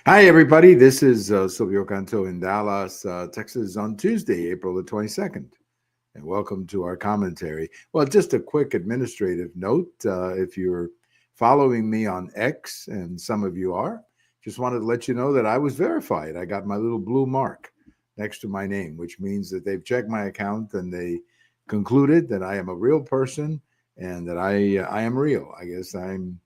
Hi, everybody. This is Silvio Canto in Dallas, Texas on Tuesday, April the 22nd. And welcome to our commentary. Well, just a quick administrative note. If you're following me on X, and some of you are, just wanted to let you know that I was verified. I got my little blue mark next to my name, which means that they've checked my account and they concluded that I am a real person and that I am real. I guess I'm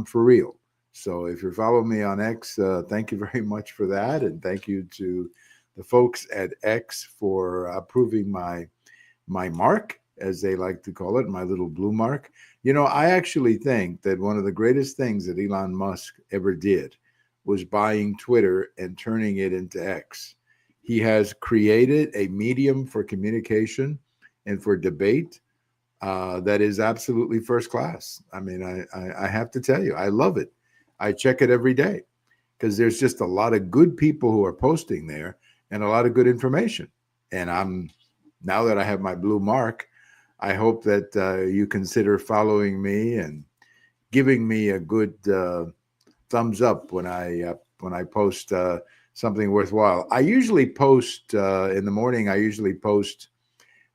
for real. So if you're following me on X, thank you very much for that, and thank you to the folks at X for approving my mark, as they like to call it, my little blue mark. You know, I actually think that one of the greatest things that Elon Musk ever did was buying Twitter and turning it into X. He has created a medium for communication and for debate that is absolutely first class. I mean, I have to tell you, I love it. I check it every day because there's just a lot of good people who are posting there and a lot of good information. And I'm now that I have my blue mark, I hope that you consider following me and giving me a good thumbs up when I post something worthwhile. I usually post in the morning. I usually post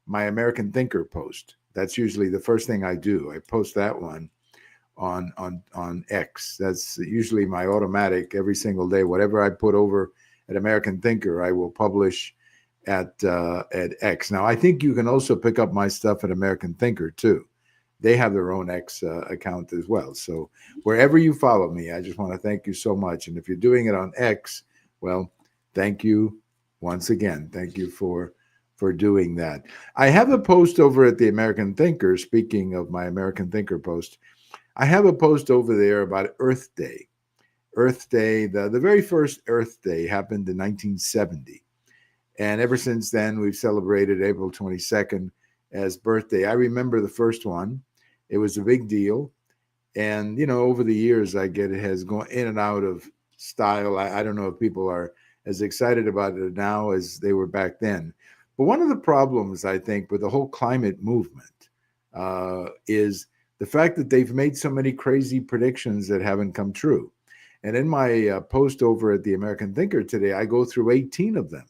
my American Thinker post. That's usually the first thing I do. I post that one on X. That's usually my automatic every single day. Whatever I put over at American Thinker, I will publish at X. Now, I think you can also pick up my stuff at American Thinker too. They have their own X account as well. So wherever you follow me, I just want to thank you so much. And if you're doing it on X, well, thank you once again. Thank you for doing that. I have a post over at the American Thinker. Speaking of my American Thinker post, I have a post over there about Earth Day. Earth Day, the very first Earth Day happened in 1970. And ever since then, we've celebrated April 22nd as birthday. I remember the first one. It was a big deal. And, you know, over the years, I get it has gone in and out of style. I don't know if people are as excited about it now as they were back then. But one of the problems, I think, with the whole climate movement is the fact that they've made so many crazy predictions that haven't come true. And in my post over at the American Thinker today, I go through 18 of them,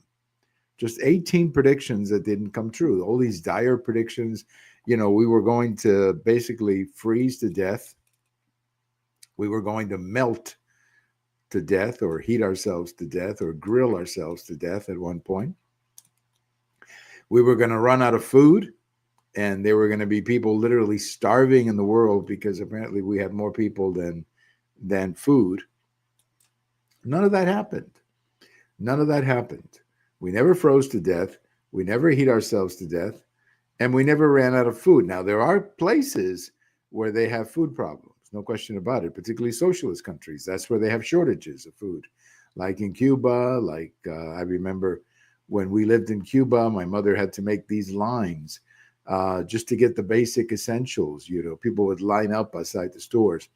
just 18 predictions that didn't come true. All these dire predictions. You know, we were going to basically freeze to death. We were going to melt to death or heat ourselves to death or grill ourselves to death at one point. We were going to run out of food, and there were going to be people literally starving in the world because apparently we had more people than food. None of that happened. None of that happened. We never froze to death. We never heat ourselves to death. And we never ran out of food. Now, there are places where they have food problems, no question about it, particularly socialist countries. That's where they have shortages of food, like in Cuba. Like I remember when we lived in Cuba, my mother had to make these lines just to get the basic essentials. You know, people would line up outside the stores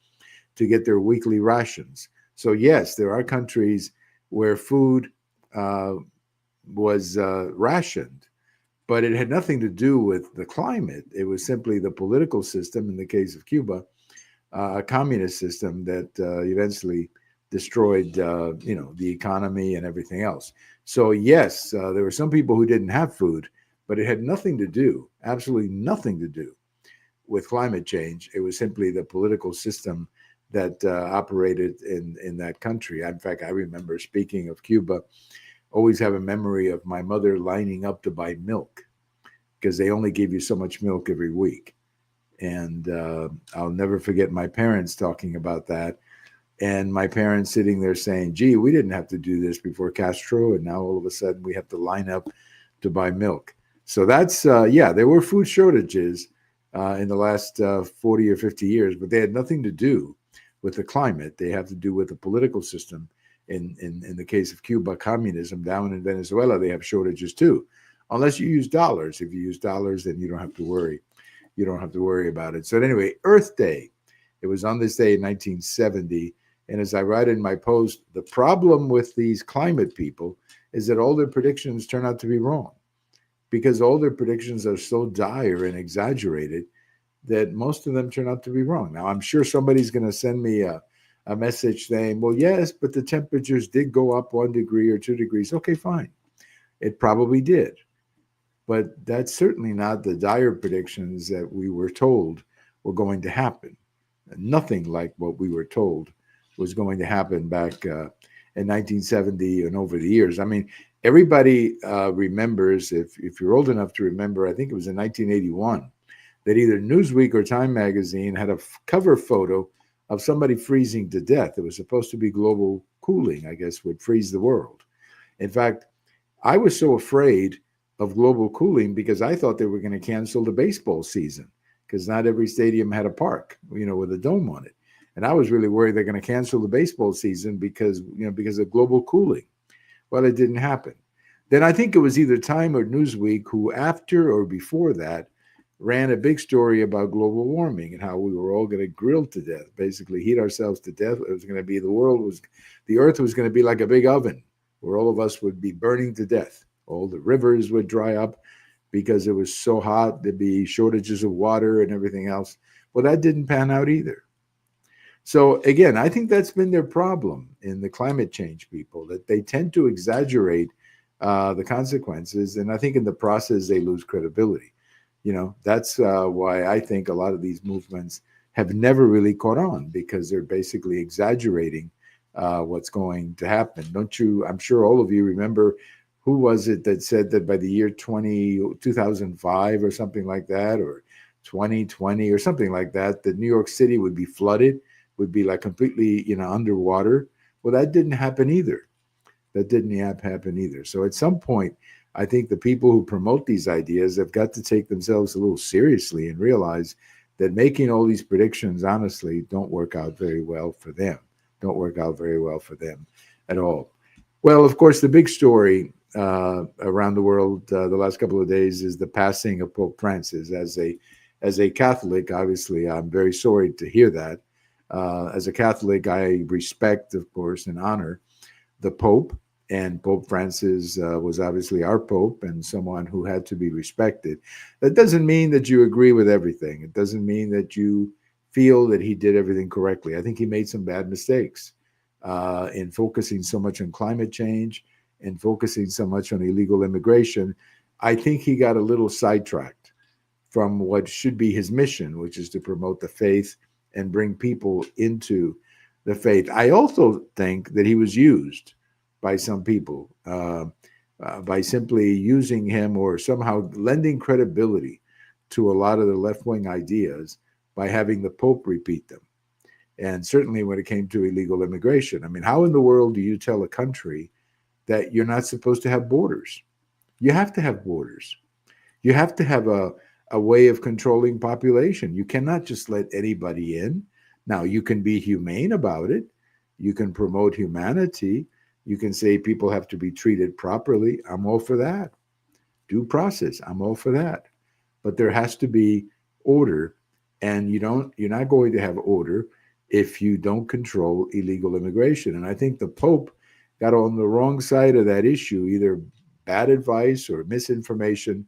to get their weekly rations. So, yes, there are countries where food was rationed, but it had nothing to do with the climate. It was simply the political system, in the case of Cuba, a communist system that eventually destroyed, the economy and everything else. So yes, there were some people who didn't have food, but it had nothing to do, absolutely nothing to do with climate change. It was simply the political system that operated in that country. In fact, I remember, speaking of Cuba, always have a memory of my mother lining up to buy milk because they only gave you so much milk every week. And I'll never forget my parents talking about that. And my parents sitting there saying, gee, we didn't have to do this before Castro. And now all of a sudden we have to line up to buy milk. So that's, there were food shortages in the last 40 or 50 years, but they had nothing to do with the climate. They have to do with the political system. In the case of Cuba, communism. Down in Venezuela, they have shortages too, unless you use dollars. If you use dollars, then you don't have to worry. You don't have to worry about it. So anyway, Earth Day. It was on this day in 1970. And as I write in my post, the problem with these climate people is that all their predictions turn out to be wrong, because all their predictions are so dire and exaggerated that most of them turn out to be wrong. Now, I'm sure somebody's going to send me a a message saying, well, yes, but the temperatures did go up 1 degree or 2 degrees. Okay, fine. It probably did. But that's certainly not the dire predictions that we were told were going to happen. Nothing like what we were told was going to happen back in 1970 and over the years. I mean, everybody remembers, if you're old enough to remember, I think it was in 1981, that either Newsweek or Time magazine had a cover photo of somebody freezing to death. It was supposed to be global cooling, I guess, would freeze the world. In fact, I was so afraid of global cooling because I thought they were going to cancel the baseball season because not every stadium had a park, with a dome on it. And I was really worried they're going to cancel the baseball season because of global cooling. Well, it didn't happen. Then I think it was either Time or Newsweek who, after or before that, ran a big story about global warming and how we were all going to grill to death, basically heat ourselves to death. It was going to be the earth was going to be like a big oven where all of us would be burning to death. All the rivers would dry up because it was so hot. There'd be shortages of water and everything else. Well, that didn't pan out either. So again, I think that's been their problem in the climate change people, that they tend to exaggerate the consequences. And I think in the process, they lose credibility. That's why I think a lot of these movements have never really caught on, because they're basically exaggerating what's going to happen. Don't you? I'm sure all of you remember, who was it that said that by the year 2005 or something like that, or 2020 or something like that, that New York City would be flooded, would be like completely, underwater. Well, that didn't happen either. That didn't happen either. So at some point, I think the people who promote these ideas have got to take themselves a little seriously and realize that making all these predictions, honestly, don't work out very well for them. Don't work out very well for them at all. Well, of course, the big story around the world the last couple of days is the passing of Pope Francis. As a Catholic, obviously, I'm very sorry to hear that. As a Catholic, I respect, of course, and honor the Pope. And Pope Francis was obviously our Pope and someone who had to be respected. That doesn't mean that you agree with everything. It doesn't mean that you feel that he did everything correctly. I think he made some bad mistakes in focusing so much on climate change and focusing so much on illegal immigration. I think he got a little sidetracked from what should be his mission, which is to promote the faith and bring people into the faith. I also think that he was used by some people by simply using him or somehow lending credibility to a lot of the left-wing ideas by having the Pope repeat them. And certainly when it came to illegal immigration, I mean, how in the world do you tell a country that you're not supposed to have borders? You have to have borders. You have to have a way of controlling population. You cannot just let anybody in. Now, you can be humane about it. You can promote humanity. You can say people have to be treated properly. I'm all for that. Due process. I'm all for that. But there has to be order, and you're not going to have order if you don't control illegal immigration. And I think the Pope got on the wrong side of that issue, either bad advice or misinformation.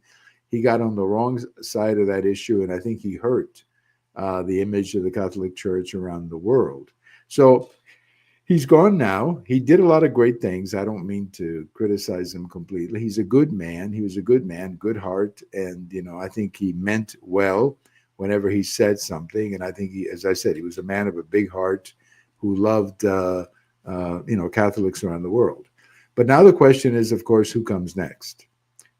He got on the wrong side of that issue, and I think he hurt the image of the Catholic Church around the world. So he's gone now. He did a lot of great things. I don't mean to criticize him completely. He's a good man. He was a good man, good heart. And, I think he meant well whenever he said something. And I think as I said, he was a man of a big heart who loved, Catholics around the world. But now the question is, of course, who comes next?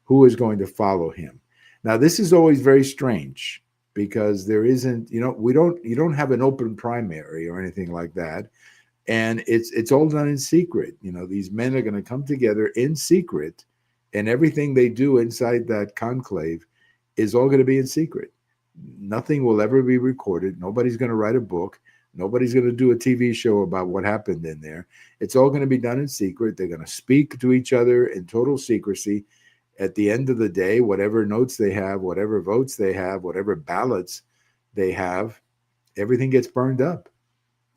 Who is going to follow him? Now, this is always very strange because there isn't, you don't have an open primary or anything like that. And it's all done in secret. These men are going to come together in secret, and everything they do inside that conclave is all going to be in secret. Nothing will ever be recorded. Nobody's going to write a book. Nobody's going to do a TV show about what happened in there. It's all going to be done in secret. They're going to speak to each other in total secrecy. At the end of the day, whatever notes they have, whatever votes they have, whatever ballots they have, everything gets burned up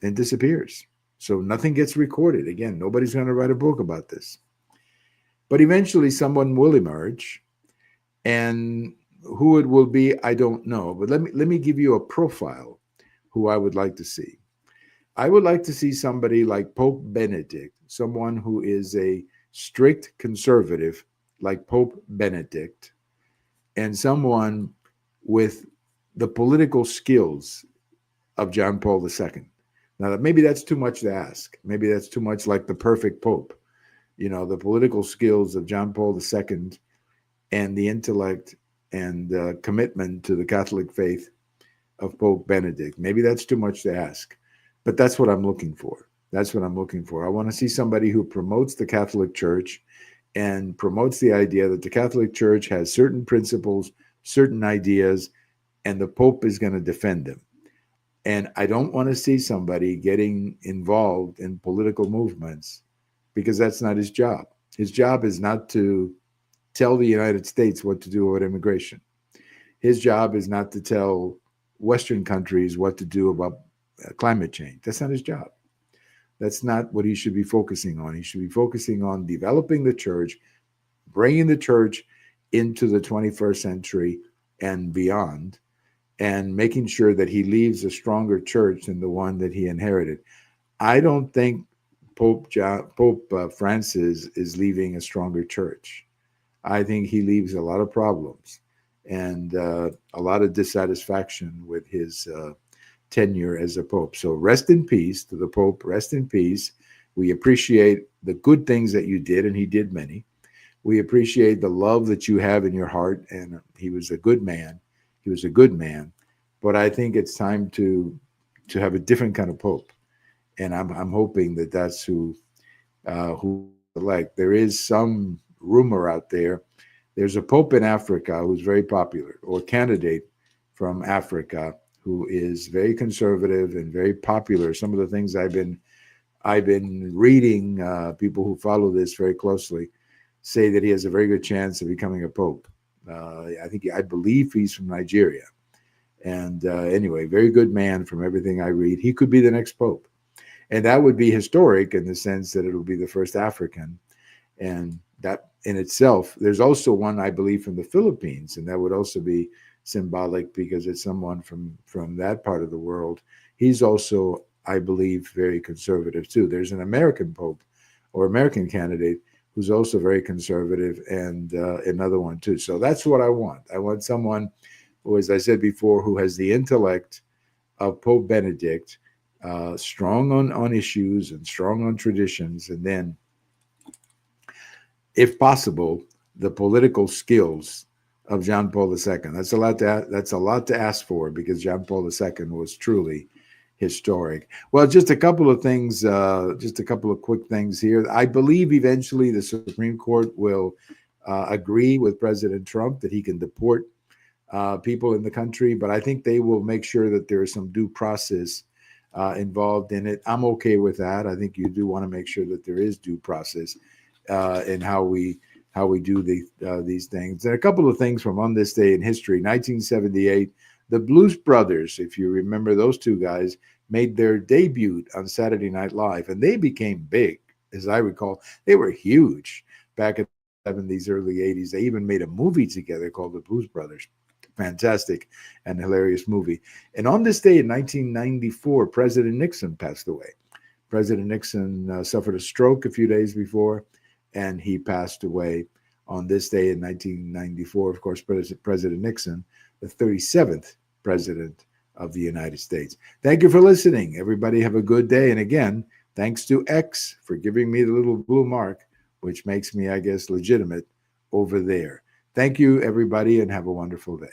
and disappears. So nothing gets recorded. Again, nobody's going to write a book about this. But eventually someone will emerge, and who it will be, I don't know. But let me give you a profile who I would like to see. I would like to see somebody like Pope Benedict, someone who is a strict conservative like Pope Benedict, and someone with the political skills of John Paul II. Now, maybe that's too much to ask. Maybe that's too much like the perfect Pope. You know, the political skills of John Paul II and the intellect and commitment to the Catholic faith of Pope Benedict. Maybe that's too much to ask, but that's what I'm looking for. That's what I'm looking for. I want to see somebody who promotes the Catholic Church and promotes the idea that the Catholic Church has certain principles, certain ideas, and the Pope is going to defend them. And I don't want to see somebody getting involved in political movements because that's not his job. His job is not to tell the United States what to do about immigration. His job is not to tell Western countries what to do about climate change. That's not his job. That's not what he should be focusing on. He should be focusing on developing the church, bringing the church into the 21st century and beyond, and making sure that he leaves a stronger church than the one that he inherited. I don't think Pope Francis is leaving a stronger church. I think he leaves a lot of problems and a lot of dissatisfaction with his tenure as a pope. So rest in peace to the Pope. Rest in peace. We appreciate the good things that you did, and he did many. We appreciate the love that you have in your heart, and he was a good man. He was a good man, but I think it's time to have a different kind of pope, and I'm hoping that that's who elect. There is some rumor out there. There's a pope in Africa who's very popular, or candidate from Africa who is very conservative and very popular. Some of the things I've been reading, people who follow this very closely say that he has a very good chance of becoming a pope. I believe he's from Nigeria. And anyway, very good man from everything I read. He could be the next pope. And that would be historic in the sense that it will be the first African. And that in itself, there's also one, I believe, from the Philippines. And that would also be symbolic because it's someone from that part of the world. He's also, I believe, very conservative too. There's an American pope or American candidate who's also very conservative, and another one too. So that's what I want. I want someone who, as I said before, who has the intellect of Pope Benedict, strong on issues and strong on traditions, and then, if possible, the political skills of John Paul II. That's a lot to ask for because John Paul II was truly historic. Well, just a couple of things, just a couple of quick things here. I believe eventually the Supreme Court will agree with President Trump that he can deport people in the country, but I think they will make sure that there is some due process involved in it. I'm okay with that. I think you do want to make sure that there is due process in how we do these things. And a couple of things from on this day in history. 1978, the Blues Brothers, if you remember those two guys, made their debut on Saturday Night Live, and they became big. As I recall, they were huge back in the 70s, early 80s. They even made a movie together called The Blues Brothers. Fantastic and hilarious movie. And on this day in 1994, President Nixon passed away. President Nixon suffered a stroke a few days before, and he passed away on this day in 1994. Of course, President Nixon, the 37th president of the United States. Thank you for listening. Everybody have a good day. And again, thanks to X for giving me the little blue mark, which makes me, I guess, legitimate over there. Thank you, everybody, and have a wonderful day.